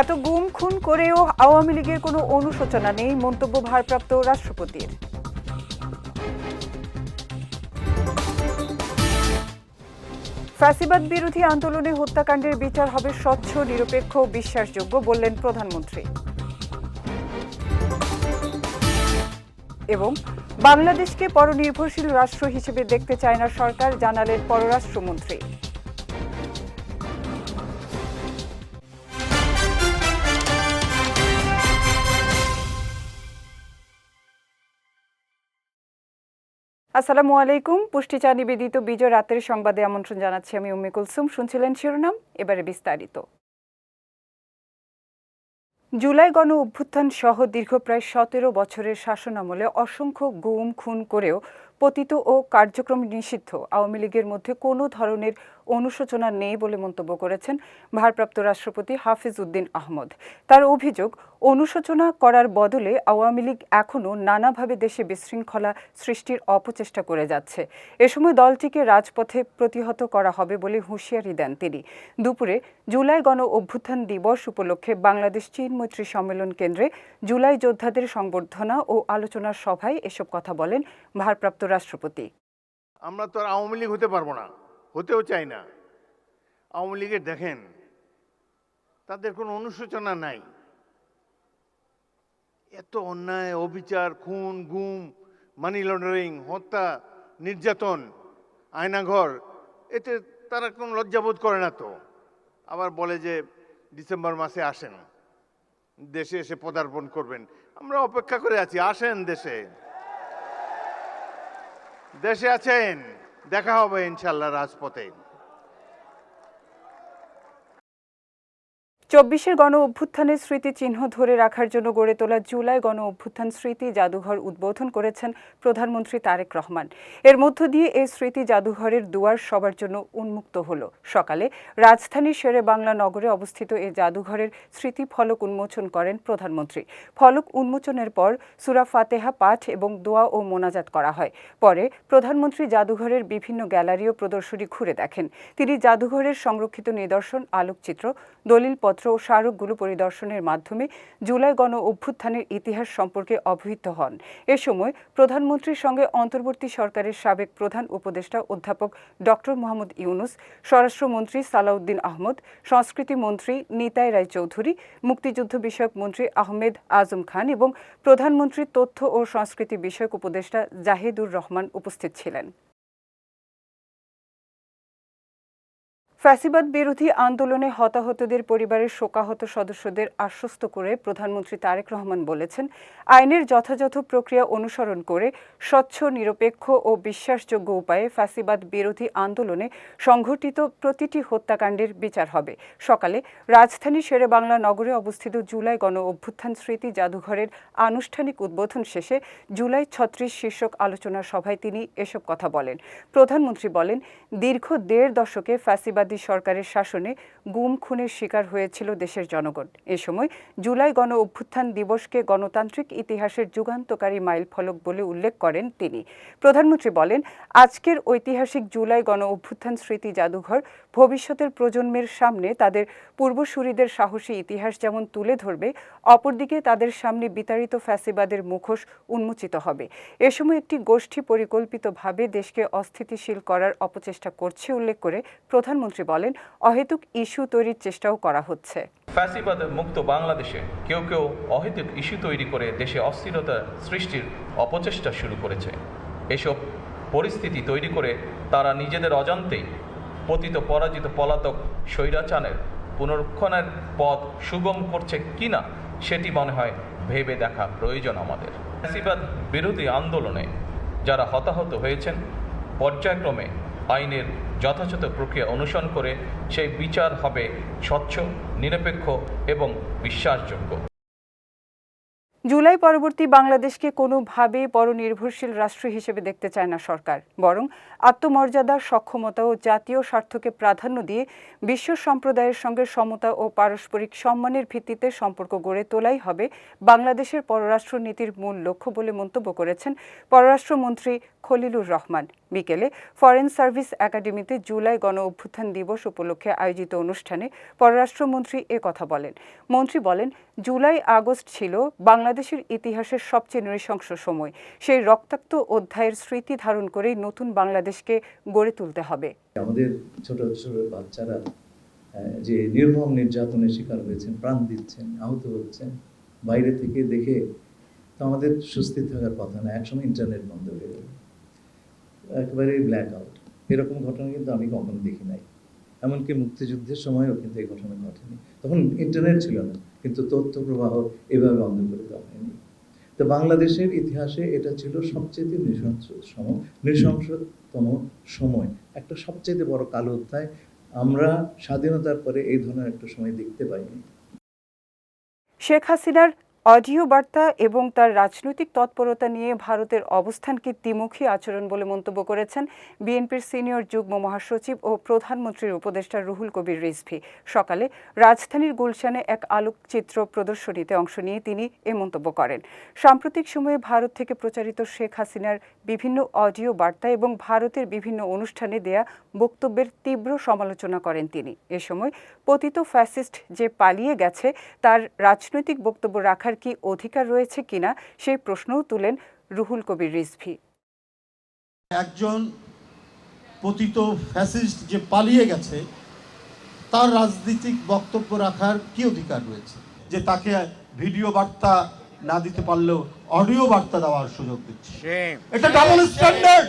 এত গুম খুন করেও আওয়ামী লীগের কোনো অনুশোচনা নেই, মন্তব্য ভারপ্রাপ্ত রাষ্ট্রপতির। ফ্যাসিবাদ বিরোধী আন্দোলনে হত্যাকাণ্ডের বিচার হবে স্বচ্ছ, নিরপেক্ষ ও বিশ্বাসযোগ্য, বললেন প্রধানমন্ত্রী। এবং বাংলাদেশকে পরনির্ভরশীল রাষ্ট্র হিসেবে দেখতে চায় না সরকার, জানালেন পররাষ্ট্রমন্ত্রী। আসসালামু আলাইকুম। পুষ্টিচা নিবেদিত বিজয় রাতের সংবাদে আমন্ত্রণ জানাচ্ছি আমি উম্মে কুলসুম। শুনছিলেন শিরোনাম, এবারে বিস্তারিত। জুলাই গণ অভ্যুত্থান সহ দীর্ঘ প্রায় 17 বছরের শাসনামলে অসংখ্য গুম খুন করেও পতিত ও কার্যক্রম নিষিদ্ধ আওয়ামী লীগের মধ্যে কোনো ধরনের অনুশোচনা নেই বলে মন্তব্য করেছেন ভারপ্রাপ্ত রাষ্ট্রপতি হাফিজ উদ্দিন আহমদ। তার অভিযোগ, অনুশোচনা করার বদলে আওয়ামী লীগ এখনও নানাভাবে দেশে বিশৃঙ্খলা সৃষ্টির অপচেষ্টা করে যাচ্ছে। এ সময় দলটিকে রাজপথে প্রতিহত করা হবে বলে হুঁশিয়ারি দেন তিনি। দুপুরে জুলাই গণ অভ্যুত্থান দিবস উপলক্ষে বাংলাদেশ চীন মৈত্রী সম্মেলন কেন্দ্রে জুলাই যোদ্ধাদের সংবর্ধনা ও আলোচনা সভায় এসব কথা বলেন ভারপ্রাপ্ত রাষ্ট্রপতি। আমরা তো আর আওয়ামী লীগ হতে পারবো না, হতেও চাই না। আওয়ামী লীগের দেখেন, তাদের কোনো অনুশোচনা নাই। এত অন্যায়, অবিচার, খুন, গুম, মানি লন্ডারিং, হত্যা, নির্যাতন, আয়নাঘর, এতে তারা কোনো লজ্জাবোধ করে না তো। আবার বলে যে ডিসেম্বর মাসে আসেন, দেশে এসে পদার্পণ করবেন। আমরা অপেক্ষা করে আছি, আসেন দেশে। দেশে আছেন, দেখা হবে ইনশাল্লাহ রাজপথে। 24-এর গণ অভ্যুত্থানের স্মৃতিচিহ্ন ধরে রাখার জন্য গড়ে তোলা জুলাই গণ অভ্যুত্থান স্মৃতি জাদুঘর উদ্বোধন করেছেন প্রধানমন্ত্রী তারেক রহমান। এর মধ্য দিয়ে এই স্মৃতি জাদুঘরের দুয়ার সবার জন্য উন্মুক্ত হলো। সকালে রাজধানীর শেরে বাংলা নগরে অবস্থিত এই জাদুঘরের স্মৃতি ফলক উন্মোচন করেন প্রধানমন্ত্রী। ফলক উন্মোচনের পর সূরা ফাতেহা পাঠ এবং দোয়া ও মোনাজাত করা হয়। পরে প্রধানমন্ত্রী জাদুঘরের বিভিন্ন গ্যালারি ও প্রদর্শনী ঘুরে দেখেন। তিনি জাদুঘরের সংরক্ষিত নিদর্শন, আলোকচিত্র, দলিলপত্র ও স্মারকগুলো পরিদর্শনের মাধ্যমে জুলাই গণ অভ্যুত্থানের ইতিহাস সম্পর্কে অবহিত হন। এ সময় প্রধানমন্ত্রীর সঙ্গে অন্তর্বর্তী সরকারের সাবেক প্রধান উপদেষ্টা অধ্যাপক ডক্টর মোহাম্মদ ইউনুস, স্বরাষ্ট্রমন্ত্রী সালাউদ্দিন আহমদ, সংস্কৃতি মন্ত্রী নিতাই রায়চৌধুরী, মুক্তিযুদ্ধ বিষয়ক মন্ত্রী আহমেদ আজম খান এবং প্রধানমন্ত্রীর তথ্য ও সংস্কৃতি বিষয়ক উপদেষ্টা জাহিদুর রহমান উপস্থিত ছিলেন। ফ্যাসিবাদ বিরোধী আন্দোলনে হতাহতদের পরিবারের শোকাহত সদস্যদের আশ্বস্ত করে প্রধানমন্ত্রী তারেক রহমান বলেছেন, আইনের যথাযথ প্রক্রিয়া অনুসরণ করে স্বচ্ছ, নিরপেক্ষ ও বিশ্বাসযোগ্য উপায়ে ফ্যাসিবাদ বিরোধী আন্দোলনে সংঘটিত প্রতিটি হত্যাকাণ্ডের বিচার হবে। সকালে রাজধানীর শেরে বাংলা নগরে অবস্থিত জুলাই গণ অভ্যুত্থান স্মৃতি জাদুঘরের আনুষ্ঠানিক উদ্বোধন শেষে জুলাই 36 শীর্ষক আলোচনা সভায় তিনি এসব কথা বলেন। প্রধানমন্ত্রী বলেন, দীর্ঘ 1.5 দশকে ফ্যাসিবাদ সরকারের শাসনে গুম খুনের শিকার হয়েছিল দেশের জনগণ। এ সময় জুলাই গণ অভ্যুত্থান দিবসকে গণতান্ত্রিক ইতিহাসের যুগান্তকারী মাইলফলক বলে উল্লেখ করেন তিনি। প্রধানমন্ত্রী বলেন, আজকের ঐতিহাসিক জুলাই গণ অভ্যুত্থান স্মৃতি জাদুঘর ভবিষ্যতের প্রজন্মের সামনে তাদের পূর্বসূরিদের সাহসী ইতিহাস যেমন তুলে ধরবে, অপরদিকে তাদের সামনে বিতাড়িত ফ্যাসিবাদের মুখোশ উন্মোচিত হবে। এ সময় একটি গোষ্ঠী পরিকল্পিতভাবে দেশকে অস্থিতিশীল করার অপচেষ্টা করছে উল্লেখ করে প্রধানমন্ত্রী বলেন, অহেতুক ইস্যু তৈরির চেষ্টাও করা হচ্ছে। ফ্যাসিবাদ মুক্ত বাংলাদেশে কেউ কেউ অহেতুক ইস্যু তৈরি করে দেশে অস্থিরতা সৃষ্টির অপচেষ্টা শুরু করেছে। এসব পরিস্থিতি তৈরি করে তারা নিজেদের অজান্তেই পতিত পরাজিত পলাতক স্বৈরাচারের পুনরুত্থানের পথ সুগম করছে কিনা সেটি মনে হয় ভেবে দেখা প্রয়োজন আমাদের। ফ্যাসিবাদ বিরোধী আন্দোলনে যারা হতাহত হয়েছেন, পর্যায়ক্রমে আইনের যথাযথ প্রক্রিয়া অনুসরণ করে সেই বিচার হবে স্বচ্ছ, নিরপেক্ষ এবং বিশ্বাসযোগ্য। জুলাই পরবর্তী বাংলাদেশকে কোনোভাবেই পরনির্ভরশীল রাষ্ট্র হিসেবে দেখতে চায় না সরকার, বরং আত্মমর্যাদা, সক্ষমতা ও জাতীয় স্বার্থকে প্রাধান্য দিয়ে বিশ্ব সম্প্রদায়ের সঙ্গে সমতা ও পারস্পরিক সম্মানের ভিত্তিতে সম্পর্ক গড়ে তোলাই হবে বাংলাদেশের পররাষ্ট্র নীতির মূল লক্ষ্য বলে মন্তব্য করেছেন পররাষ্ট্রমন্ত্রী খলিলুর রহমান। বিকেলে ফরেন সার্ভিস একাডেমিতে জুলাই গণ অভ্যুত্থান দিবস উপলক্ষে আয়োজিত অনুষ্ঠানে পররাষ্ট্রমন্ত্রী কথা বলেন। মন্ত্রী বলেন, জুলাই আগস্ট ছিল বাংলাদেশের ইতিহাসের সবচেয়ে নৃশংস সময়। সেই রক্তাক্ত অধ্যায়ের স্মৃতি ধারণ করেই নতুন বাংলাদেশকে গড়ে তুলতে হবে। আমাদের ছোট ছোট বাচ্চারা যে নির্মম নির্যাতনের শিকার হয়েছেন, প্রাণ দিচ্ছেন, আহত হচ্ছেন, বাইরে থেকে দেখে তো আমাদের স্বস্তি থাকার কথা না। একসময় ইন্টারনেট বন্ধ হয়ে গেল, একেবারে ব্ল্যাক আউট। এরকম ঘটনা কিন্তু আমি কখনো দেখি নাই। এমনকি মুক্তিযুদ্ধের সময়ও কিন্তু এই ঘটনা ঘটেনি। তখন ইন্টারনেট ছিল না, কিন্তু তথ্য প্রবাহ এভাবে বন্ধ করে দেওয়া হয়নি। তো বাংলাদেশের ইতিহাসে এটা ছিল সবচেয়ে নৃশংসতম সময়, একটা সবচেয়ে বড় কালো অধ্যায়। আমরা স্বাধীনতার পরে এই ধরনের একটা সময় দেখতে পাইনি। শেখ হাসিনার অডিও বার্তা এবং তার রাজনৈতিক তৎপরতা নিয়ে ভারতের অবস্থানকে দ্বিমুখী আচরণ বলে মন্তব্য করেছেন বিএনপির সিনিয়র যুগ্ম মহাসচিব ও প্রধানমন্ত্রীর উপদেষ্টা রুহুল কবির রিজভী। সকালে রাজধানীর গুলশানে এক আলোকচিত্র প্রদর্শনীতে অংশ নিয়ে তিনি এ মন্তব্য করেন। সাম্প্রতিক সময়ে ভারত থেকে প্রচারিত শেখ হাসিনার বিভিন্ন অডিও বার্তা এবং ভারতের বিভিন্ন অনুষ্ঠানে দেয়া বক্তব্যের তীব্র সমালোচনা করেন তিনি। এ সময় পতিত ফ্যাসিস্ট যে পালিয়ে গেছে তার রাজনৈতিক বক্তব্য রাখার কি অধিকার রয়েছে কিনা সেই প্রশ্নও তুলেন রুহুল কবির রিজভী। একজন পতিত ফ্যাসিস্ট যে পালিয়ে গেছে তার রাজনৈতিক বক্তব্য রাখার কি অধিকার রয়েছে? যে তাকে ভিডিও বার্তা না দিতে পারলেও অডিও বার্তা দেওয়ার সুযোগ দিচ্ছে। এটা ডাবল স্ট্যান্ডার্ড,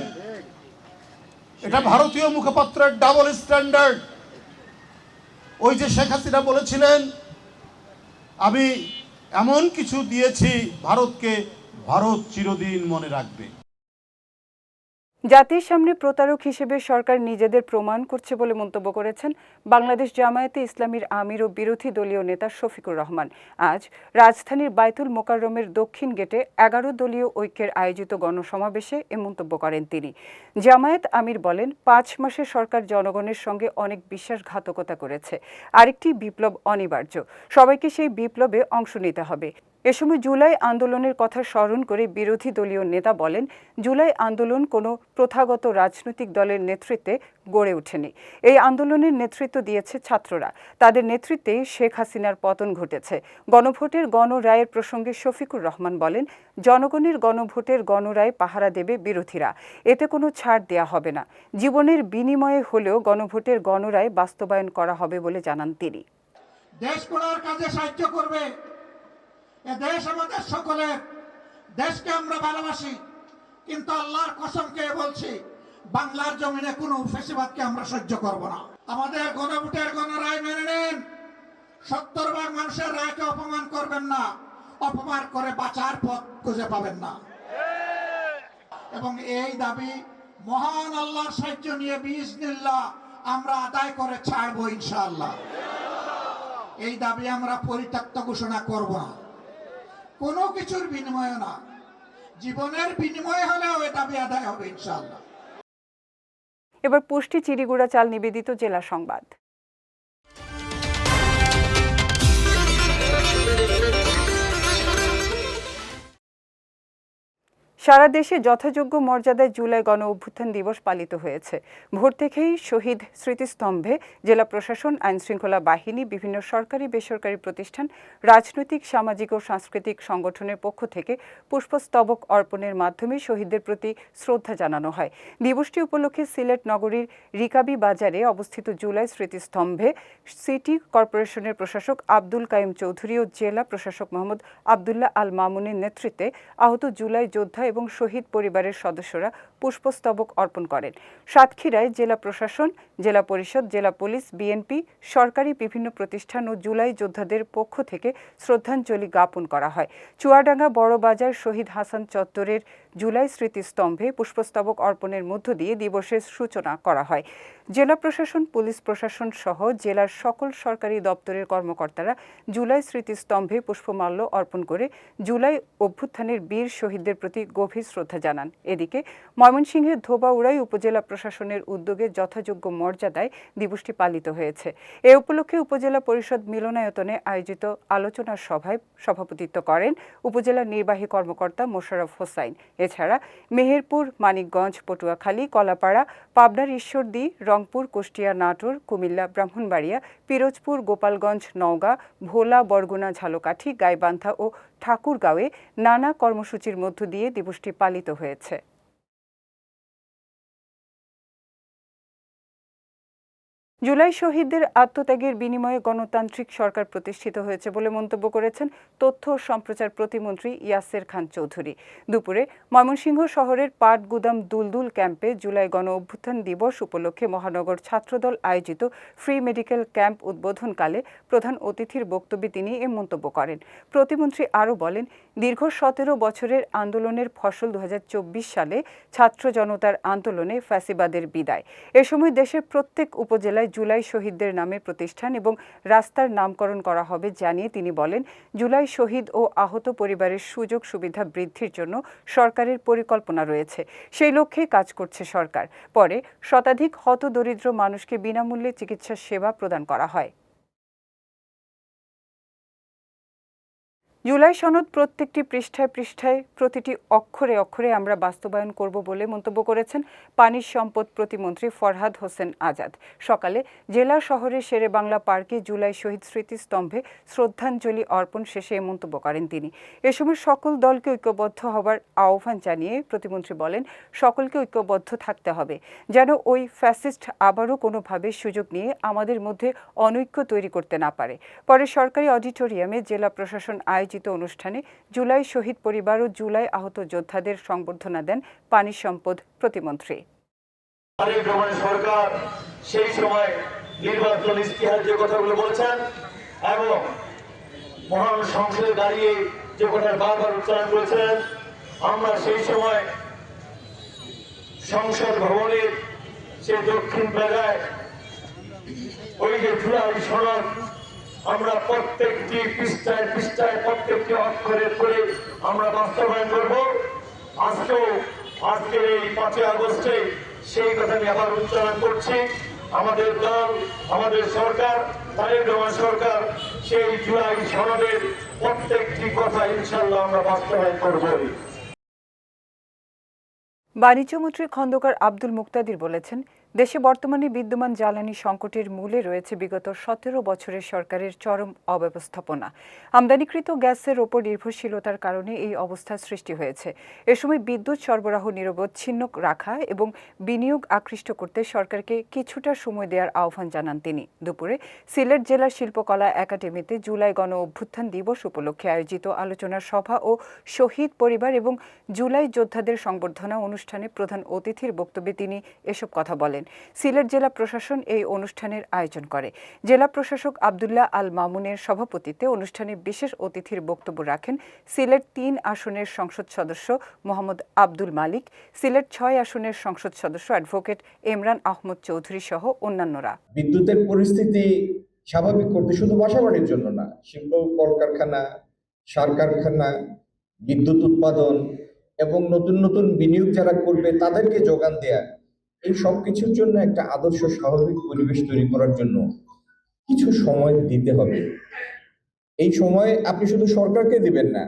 এটা ভারতীয় মুখপাত্রের ডাবল স্ট্যান্ডার্ড। ওই যে শেখ হাসিনা বলেছিলেন, আমি এমন কিছু দিয়েছি ভারতকে, ভারত চিরদিন মনে রাখবে। জাতির সামনে প্রতারক হিসেবে সরকার নিজেদের প্রমাণ করছে বলে মন্তব্য করেছেন বাংলাদেশ জামায়াতে ইসলামীর আমির ও বিরোধী দলীয় নেতা শফিকুর রহমান। আজ রাজধানীর বায়তুল মোকাররমের দক্ষিণ গেটে 11 দলীয় ঐক্যের আয়োজিত গণসমাবেশে এ মন্তব্য করেন তিনি। জামায়াত আমির বলেন, 5 মাসে সরকার জনগণের সঙ্গে অনেক বিশ্বাসঘাতকতা করেছে। আরেকটি বিপ্লব অনিবার্য, সবাইকে সেই বিপ্লবে অংশ নিতে হবে। এ সময় জুলাই আন্দোলনের কথা স্মরণ করে বিরোধী দলীয় নেতা বলেন, জুলাই আন্দোলন কোনো প্রথাগত রাজনৈতিক দলের নেতৃত্বে গড়ে ওঠেনি। এই আন্দোলনের নেতৃত্ব দিয়েছে ছাত্ররা। তাদের নেতৃত্বেই শেখ হাসিনার পতন ঘটেছে। গণভোটের গণরায়ের প্রসঙ্গে শফিকুর রহমান বলেন, জনগণের গণভোটের গণরায় পাহারা দেবে বিরোধীরা, এতে কোনো ছাড় দেয়া হবে না। জীবনের বিনিময়ে হলেও গণভোটের গণরায় বাস্তবায়ন করা হবে বলে জানান তিনি। দেশ গড়ার কাজে সাহায্য করবে। এ দেশ আমাদের সকলের, দেশকে আমরা ভালোবাসি, কিন্তু আল্লাহর কসম খেয়ে বলছি, বাংলার জমিনে কোনো ফ্যাসিবাদকে আমরা সহ্য করব না। আমাদের গণভোটের গণরায় মেনে নেন। 70 ভাগ মানুষের রায়কে অপমান করবেন না, অপমান করে বাঁচার পথ খুঁজে পাবেন না। এবং এই দাবি মহান আল্লাহর সাহায্য নিয়ে বিইজনিল্লাহ আমরা আদায় করে ছাড়বো ইনশাআল্লাহ। এই দাবি আমরা পরিত্যক্ত ঘোষণা করব না, কোনো কিছুর বিনিময়ে না, জীবনের বিনিময়ে হলেও এ দাবি আদায় হবে ইনশাআল্লাহ। এবার পুষ্টি চিড়িগুড়া চাল নিবেদিত জেলা সংবাদ। সারা দেশে যথাযোগ্য মর্যাদায় জুলাই গণ অভ্যুত্থান দিবস পালিত হয়েছে। ভোর থেকেই শহীদ স্মৃতিস্তম্ভে জেলা প্রশাসন, আইনশৃঙ্খলা বাহিনী, বিভিন্ন সরকারি বেসরকারি প্রতিষ্ঠান, রাজনৈতিক, সামাজিক ও সাংস্কৃতিক সংগঠনের পক্ষ থেকে পুষ্পস্তবক অর্পণের মাধ্যমে শহীদদের প্রতি শ্রদ্ধা জানানো হয়। দিবসটি উপলক্ষে সিলেট নগরীর রিকাবি বাজারে অবস্থিত জুলাই স্মৃতিস্তম্ভে সিটি কর্পোরেশনের প্রশাসক আব্দুল কাইম চৌধুরী ও জেলা প্রশাসক মোহাম্মদ আবদুল্লাহ আল মামুনের নেতৃত্বে আহত জুলাই যোদ্ধা এবং শহীদ পরিবারের সদস্যরা পুষ্পস্তবক অর্পণ করেন। সাতক্ষীরায় জেলা প্রশাসন, জেলা পরিষদ, জেলা পুলিশ, বিএনপি, সরকারি বিভিন্ন প্রতিষ্ঠান ও জুলাই যোদ্ধাদের পক্ষ থেকে শ্রদ্ধাঞ্জলি জ্ঞাপন করা হয়। চুয়াডাঙ্গা বড়বাজার শহীদ হাসান চত্বরের জুলাই স্মৃতিস্তম্ভে পুষ্পস্তবক অর্পণের মধ্য দিয়ে দিবসের সূচনা করা হয়। জেলা প্রশাসন, পুলিশ প্রশাসন সহ জেলার সকল সরকারি দপ্তরের কর্মকর্তারা জুলাই স্মৃতিস্তম্ভে পুষ্পমাল্য অর্পণ করে জুলাই অভ্যুত্থানের বীর শহীদদের প্রতি গভীর শ্রদ্ধা জানান। এদিকে ময়মনসিংহের ধোবাউড়ায় উপজেলা প্রশাসনের উদ্যোগে যথাযোগ্য মর্যাদায় দিবসটি পালিত হয়েছে। এ উপলক্ষে উপজেলা পরিষদ মিলনায়তনে আয়োজিত আলোচনা সভায় সভাপতিত্ব করেন উপজেলা নির্বাহী কর্মকর্তা মোশাররফ হোসাইন। এছাড়া মেহেরপুর, মানিকগঞ্জ, পটুয়াখালী, কলাপাড়া, পাবনার ঈশ্বরদী, রংপুর, কুষ্টিয়া, নাটোর, কুমিল্লা, ব্রাহ্মণবাড়িয়া, পিরোজপুর, গোপালগঞ্জ, নওগাঁ, ভোলা, বরগুনা, ঝালকাঠি, গাইবান্ধা ও ঠাকুরগাঁওয়ে নানা কর্মসূচির মধ্য দিয়ে দিবসটি পালিত হয়েছে। জুলাই শহীদদের আত্মত্যাগের বিনিময়ে গণতান্ত্রিক সরকার প্রতিষ্ঠিত হয়েছে বলে মন্তব্য করেছেন তথ্য ও সম্প্রচার প্রতিমন্ত্রী ইয়াসের খান চৌধুরী। দুপুরে ময়মনসিংহ শহরের পাটগুদাম দুলদুল ক্যাম্পে জুলাই গণ অভ্যুত্থান দিবস উপলক্ষে মহানগর ছাত্রদল আয়োজিত ফ্রি মেডিকেল ক্যাম্প উদ্বোধনকালে প্রধান অতিথির বক্তব্যে তিনি এ মন্তব্য করেন। প্রতিমন্ত্রী আরও বলেন, দীর্ঘ ১৭ বছরের আন্দোলনের ফসল ২০২৪ সালে ছাত্র জনতার আন্দোলনে ফ্যাসিবাদের বিদায়। এ সময় দেশের প্রত্যেক উপজেলায় জুলাই শহীদদের নামে প্রতিষ্ঠান এবং রাস্তার নামকরণ করা হবে জানিয়ে তিনি বলেন, জুলাই শহীদ ও আহত পরিবারের সুযোগ সুবিধা বৃদ্ধির জন্য সরকারের পরিকল্পনা রয়েছে। সেই লক্ষ্যেই কাজ করছে সরকার। পরে শতাধিক হতদরিদ্র মানুষকে বিনামূল্যে চিকিৎসা সেবা প্রদান করা হয়। জুলাই সনদ প্রত্যেকটি পৃষ্ঠায় পৃষ্ঠায় প্রতিটি অক্ষরে অক্ষরে আমরা বাস্তবায়ন করব বলে মন্তব্য করেছেন পানি সম্পদ প্রতিমন্ত্রী ফরহাদ হোসেন আজাদ। সকালে জেলা শহরের শেরেবাংলা পার্কে জুলাই শহীদ স্মৃতিস্তম্ভে শ্রদ্ধাঞ্জলি অর্পণ শেষে মন্তব্য করেন তিনি। এ সময় সকল দলকে ঐক্যবদ্ধ হবার আহ্বান জানিয়ে প্রতিমন্ত্রী বলেন, সকলকে ঐক্যবদ্ধ থাকতে হবে যেন ওই ফ্যাসিস্ট আবারও কোনোভাবে সুযোগ নিয়ে আমাদের মধ্যে অনৈক্য তৈরি করতে না পারে। পরে সরকারি অডিটোরিয়ামে জেলা প্রশাসন আয়োজিত অনুষ্ঠানে জুলাই শহীদ পরিবার ও জুলাই আহত যোদ্ধাদের সংবর্ধনা দেন পানি সম্পদ প্রতিমন্ত্রী। সরকার সেই সময় নির্বাচন ইস্তিহার যে কথাগুলো বলেছেন এবং মহান সংসদে দাঁড়িয়ে যে কথা বারবার উচ্চারণ করেছেন, আমরা সেই সময় সংসদ ভবনের সে দক্ষিণ বেলায় ওই যে জুলাই সনদ আমরা প্রত্যেকটি পৃষ্ঠায় পৃষ্ঠায় প্রত্যেকটি অক্ষরের করে আমরা বাস্তবায়ন করব। আজকের এই 5 আগস্টে সেই কথা আমি আবার উচ্চারণ করছি। আমাদের দল, আমাদের সরকার, তারেক রহমান সরকার সেই জুলাই সনদের প্রত্যেকটি কথা ইনশাআল্লাহ আমরা বাস্তবায়ন করব। বাণিজ্যমন্ত্রী খন্দকার আব্দুল মুক্তাদির বলেছেন, দেশে বর্তমানে বিদ্যমান জ্বালানি সংকটের মূলে রয়েছে বিগত 17 বছরের সরকারের চরম অব্যবস্থাপনা। আমদানিকৃত গ্যাসের ওপর নির্ভরশীলতার কারণে এই অবস্থার সৃষ্টি হয়েছে। এ সময় বিদ্যুৎ সরবরাহ নিরবচ্ছিন্ন রাখা এবং বিনিয়োগ আকৃষ্ট করতে সরকারকে কিছুটা সময় দেওয়ার আহ্বান জানান তিনি। দুপুরে সিলেট জেলা শিল্পকলা একাডেমিতে জুলাই গণ অভ্যুত্থান দিবস উপলক্ষে আয়োজিত আলোচনা সভা ও শহীদ পরিবার এবং জুলাই যোদ্ধাদের সংবর্ধনা অনুষ্ঠানে প্রধান অতিথির বক্তব্যে তিনি এসব কথা বলেন। সিলেট জেলা প্রশাসন এই অনুষ্ঠানের আয়োজন করে। জেলা প্রশাসক আব্দুল্লাহ আল মামুনের সভাপতিত্বে অনুষ্ঠানে বিশেষ অতিথির বক্তব্য রাখেন সিলেট 3 আসনের সংসদ সদস্য মোহাম্মদ আব্দুল মালিক, সিলেট 6 আসনের সংসদ সদস্য অ্যাডভোকেট ইমরান আহমদ চৌধুরী সহ অন্যান্যরা। বিদ্যুতের পরিস্থিতি স্বাভাবিক করতে শুধু বাসাবাড়ির জন্য না, শিল্প কলকারখানা, সার কারখানা, বিদ্যুৎ উৎপাদন এবং নতুন নতুন বিনিয়োগ যারা করবে তাদেরকে যোগান দেয়া, এই সব কিছুর জন্য একটা আদর্শ স্বাভাবিক পরিবেশ তৈরি করার জন্য কিছু সময় দিতে হবে। এই সময় আপনি শুধু সরকারকে দিবেন না,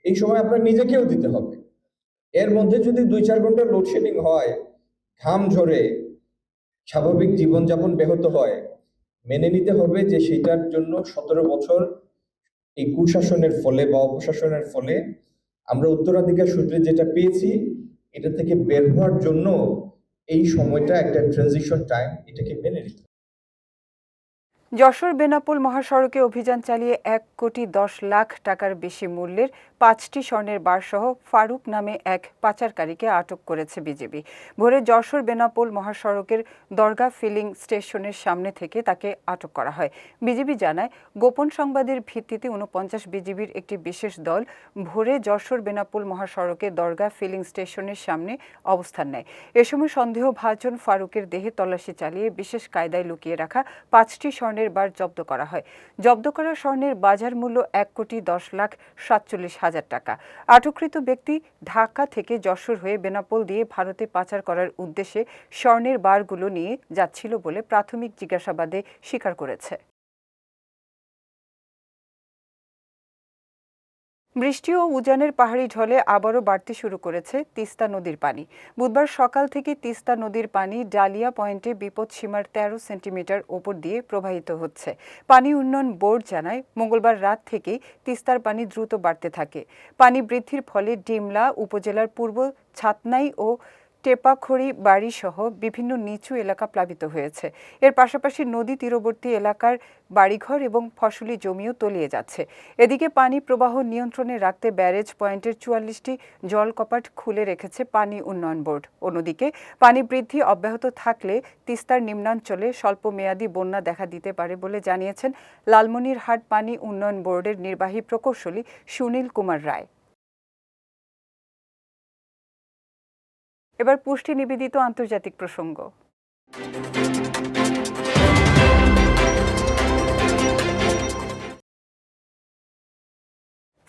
এই সময় আপনার নিজেকেও দিতে হবে। এর মধ্যে যদি 2-4 ঘন্টা লোডশেডিং হয়, ঘাম ঝরে স্বাভাবিক জীবনযাপন ব্যাহত হয়, মেনে নিতে হবে যে সেটার জন্য 17 বছর এই কুশাসনের ফলে বা অপশাসনের ফলে আমরা উত্তরাধিকার সূত্রে যেটা পেয়েছি, এটা থেকে বের হওয়ার জন্য এই সময়টা একটা ট্রানজিশন টাইম, এটাকে মেনে নিতে। যশোর বেনাপোল মহাসড়কে অভিযান চালিয়ে 1,10,00,000 টাকার বেশি মূল্যের 5টি স্বর্ণের বারসহ ফারুক নামে এক পাচারকারীকে আটক করেছে বিজিবি। ভোরে যশোর বেনাপোল মহাসড়কের দরগা ফিলিং স্টেশনের সামনে থেকে তাকে আটক করা হয়। বিজিবি জানায়, গোপন সংবাদের ভিত্তিতে 49 বিজিবির একটি বিশেষ দল ভোরে যশোর বেনাপোল মহাসড়কে দরগা ফিলিং স্টেশনের সামনে অবস্থান নেয়। এ সময় সন্দেহভাজন ফারুকের দেহে তল্লাশি চালিয়ে বিশেষ কায়দায় লুকিয়ে রাখা 5টি স্বর্ণের স্বর্ণের বার জব্দ করা হয়। জব্দ করা স্বর্ণের বাজার মূল্য 1,10,47,000 টাকা। আটককৃত ব্যক্তি ঢাকা থেকে যশোর হয়ে বেনাপোল দিয়ে ভারতে পাচার করার উদ্দেশ্যে স্বর্ণের বারগুলো নিয়ে যাচ্ছিল বলে প্রাথমিক জিজ্ঞাসাবাদে স্বীকার করেছে। বৃষ্টি ও উজানের পাহাড়ি ঢলে আবারও বাড়তে শুরু করেছে তিস্তা নদীর পানি। বুধবার সকাল থেকে তিস্তা নদীর পানি ডালিয়া পয়েন্টে বিপদসীমার 13 সেন্টিমিটার ওপর দিয়ে প্রবাহিত হচ্ছে। পানি উন্নয়ন বোর্ড জানায়, মঙ্গলবার রাত থেকেই তিস্তার পানি দ্রুত বাড়তে থাকে। পানি বৃদ্ধির ফলে ডিমলা উপজেলার পূর্ব ছাতনাই ও টেপাখড়ি বাড়ি সহ বিভিন্ন নিচু এলাকা প্লাবিত হয়েছে। এর পাশাপাশি নদী তীরবর্তী এলাকার বাড়িঘর এবং ফসলি জমিও তলিয়ে যাচ্ছে। এদিকে পানি প্রবাহ নিয়ন্ত্রণে রাখতে ব্যারেজ পয়েন্টের 44টি জলকপাট খুলে রেখেছে পানি উন্নয়ন বোর্ড। অন্যদিকে পানি বৃদ্ধি অব্যাহত থাকলে তিস্তার নিম্নাঞ্চলে স্বল্পমেয়াদী বন্যা দেখা দিতে পারে বলে জানিয়েছেন লালমনিরহাট পানি উন্নয়ন বোর্ডের নির্বাহী প্রকৌশলী সুনীল কুমার রায়। এবার পুষ্টি নিবেদিত আন্তর্জাতিক প্রসঙ্গ।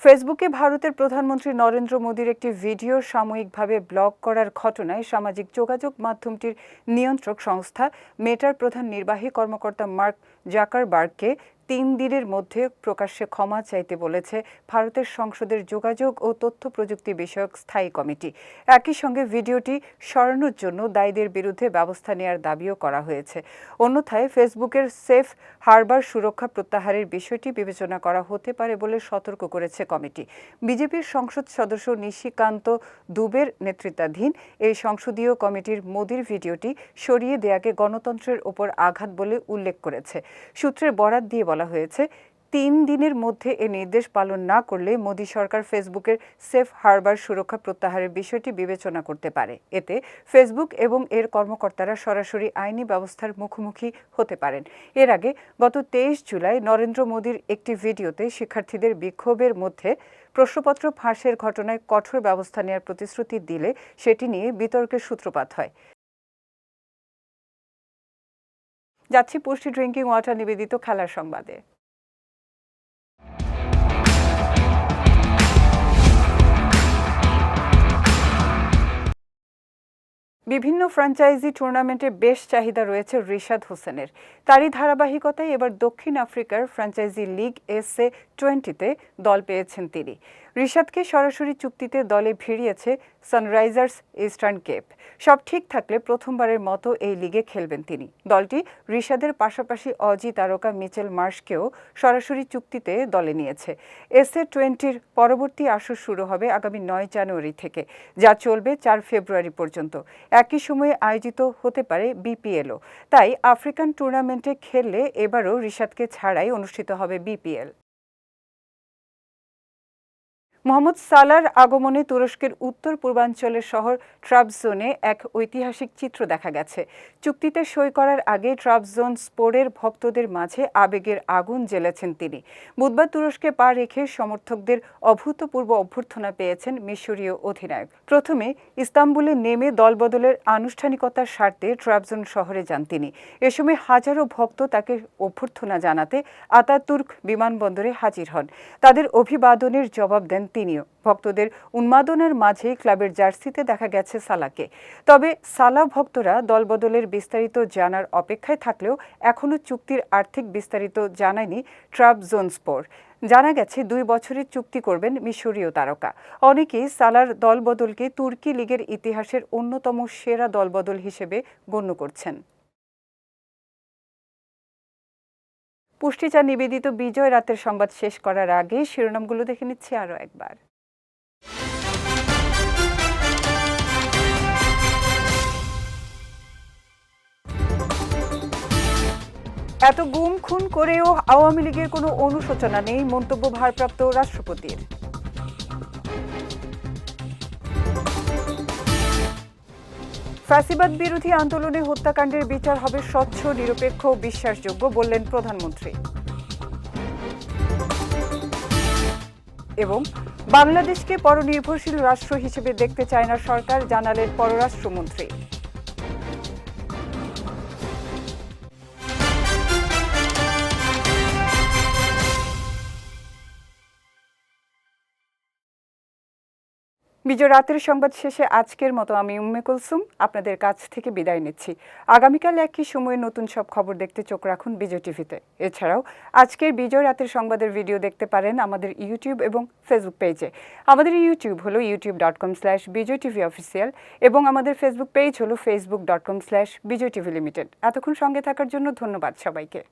ফেসবুকে ভারতের প্রধানমন্ত্রী নরেন্দ্র মোদীর একটি ভিডিও সাময়িকভাবে ব্লক করার ঘটনায় সামাজিক যোগাযোগ মাধ্যমটির নিয়ন্ত্রক সংস্থা মেটার প্রধান নির্বাহী কর্মকর্তা মার্ক জাকারবার্গকে 3 দিনের মধ্যে প্রকাশ্যে ক্ষমা চাইতে বলেছে ভারতের সংসদের যোগাযোগ ও তথ্য প্রযুক্তি বিষয়ক স্থায়ী কমিটি। একই সঙ্গে ভিডিওটি সরানোর জন্য দায়ীদের বিরুদ্ধে ব্যবস্থা নেওয়ার দাবিও করা হয়েছে। অন্যথায় ফেসবুকের সেফ হারবার সুরক্ষা প্রত্যাহারের বিষয়টি বিবেচনা করা হতে পারে বলে সতর্ক করেছে কমিটি। বিজেপির সংসদ সদস্য নিশিকান্ত দুবের নেতৃত্বাধীন এই সংসদীয় কমিটির মোদির ভিডিওটি সরিয়ে দেয়াকে গণতন্ত্রের ওপর আঘাত বলে উল্লেখ করেছে। সূত্রের বরাত দিয়ে বলা হয়েছে, 3 দিনের মধ্যে এ নির্দেশ পালন না করলে মোদী সরকার ফেসবুকের সেফ হারবার সুরক্ষা প্রত্যাহারের বিষয়টি বিবেচনা করতে পারে। এতে ফেসবুক এবং এর কর্মকর্তারা সরাসরি আইনি ব্যবস্থার মুখোমুখি হতে পারেন। এর আগে গত 23 জুলাই নরেন্দ্র মোদীর একটি ভিডিওতে শিক্ষার্থীদের বিক্ষোভের মধ্যে প্রশ্নপত্র ফাঁসের ঘটনায় কঠোর ব্যবস্থা নেওয়ার প্রতিশ্রুতি দিলে সেটি নিয়ে বিতর্কের সূত্রপাত হয়। যাচ্ছি পুষ্টি ড্রিঙ্কিং ওয়াটার নিবেদিত খেলার সংবাদে। বিভিন্ন ফ্র্যাঞ্চাইজি টুর্নামেন্টে বেশ চাহিদা রয়েছে রিশাদ হোসেনের। তারই ধারাবাহিকতায় এবার দক্ষিণ আফ্রিকার ফ্র্যাঞ্চাইজি লিগ SA-20-তে দল পেয়েছেন তিনি। রিশাদকে সরাসরি চুক্তিতে দলে ভিড়িয়েছে সানরাইজার্স ইস্টার্ন কেপ। সব ঠিক থাকলে প্রথমবারের মতো এই লিগে খেলবেন তিনি। দলটি রিশাদের পাশাপাশি অজি তারকা মিচেল মার্শকেও সরাসরি চুক্তিতে দলে নিয়েছে। SA-20-র পরবর্তী আসর শুরু হবে আগামী 9 জানুয়ারি থেকে, যা চলবে 4 ফেব্রুয়ারি পর্যন্ত। একই সময়ে আয়োজিত হতে পারে বিপিএলও। তাই আফ্রিকান টুর্নামেন্টে খেললে এবারও রিশাদকে ছাড়াই অনুষ্ঠিত হবে বিপিএল। মোহাম্মদ সালাহর আগমনে তুরস্কের উত্তর পূর্বাঞ্চলের শহর ট্রাবজোনে এক ঐতিহাসিক চিত্র দেখা গেছে। চুক্তিতে সই করার আগে ট্রাবজোনস্পোরের ভক্তদের মাঝে আবেগের আগুন জ্বেলেছেন তিনি। বুধবার তুরস্কে পা রেখে সমর্থকদের অভূতপূর্ব অভ্যর্থনা পেয়েছেন মিশরীয় অধিনায়ক। প্রথমে ইস্তাম্বুলে নেমে দলবদলের আনুষ্ঠানিকতার স্বার্থে ট্রাবজোন শহরে যান তিনি। এ সময় হাজারো ভক্ত তাকে অভ্যর্থনা জানাতে আতাতুর্ক বিমানবন্দরে হাজির হন। তাদের অভিবাদনের জবাব দেন তিনিও। ভক্তদের উন্মাদনার মাঝে ক্লাবের জার্সিতে দেখা গেছে সালাহকে। তবে সালাহ ভক্তরা দলবদলের বিস্তারিত জানার অপেক্ষায় থাকলেও এখনও চুক্তির আর্থিক বিস্তারিত জানায়নি ট্রাবজোনস্পোর। জানা গেছে 2 বছরের চুক্তি করবেন মিশরীয় তারকা। অনেকেই সালাহর দলবদলকে তুর্কি লিগের ইতিহাসের অন্যতম সেরা দলবদল হিসেবে গণ্য করছেন। পুষ্টিচা নিবেদিত বিজয় রাতের সংবাদ শেষ করার আগে শিরোনামগুলো দেখে নিচ্ছি আরও একবার। এত গুম খুন করেও আওয়ামী লীগের কোনো অনুশোচনা নেই, মন্তব্য ভারপ্রাপ্ত রাষ্ট্রপতির। ফ্যাসিবাদ বিরোধী আন্দোলনে হত্যাকাণ্ডের বিচার হবে স্বচ্ছ, নিরপেক্ষ ও বিশ্বাসযোগ্য, বললেন প্রধানমন্ত্রী। এবং বাংলাদেশকে পরনির্ভরশীল রাষ্ট্র হিসেবে দেখতে চায় না সরকার, জানালেন পররাষ্ট্রমন্ত্রী। বিজয় রাতের সংবাদ শেষে আজকের মতো আমি উম্মে কুলসুম আপনাদের কাছ থেকে বিদায় নিচ্ছি। আগামীকাল একই সময়ে নতুন সব খবর দেখতে চোখ রাখুন বিজয় টিভিতে। এছাড়াও আজকের বিজয় রাতের সংবাদের ভিডিও দেখতে পারেন আমাদের ইউটিউব এবং ফেসবুক পেজে। আমাদের ইউটিউব হলো youtube.com/bijaytvofficial এবং আমাদের ফেসবুক পেজ হলো facebook.com/bijaytvlimited। এতক্ষণ সঙ্গে থাকার জন্য ধন্যবাদ সবাইকে।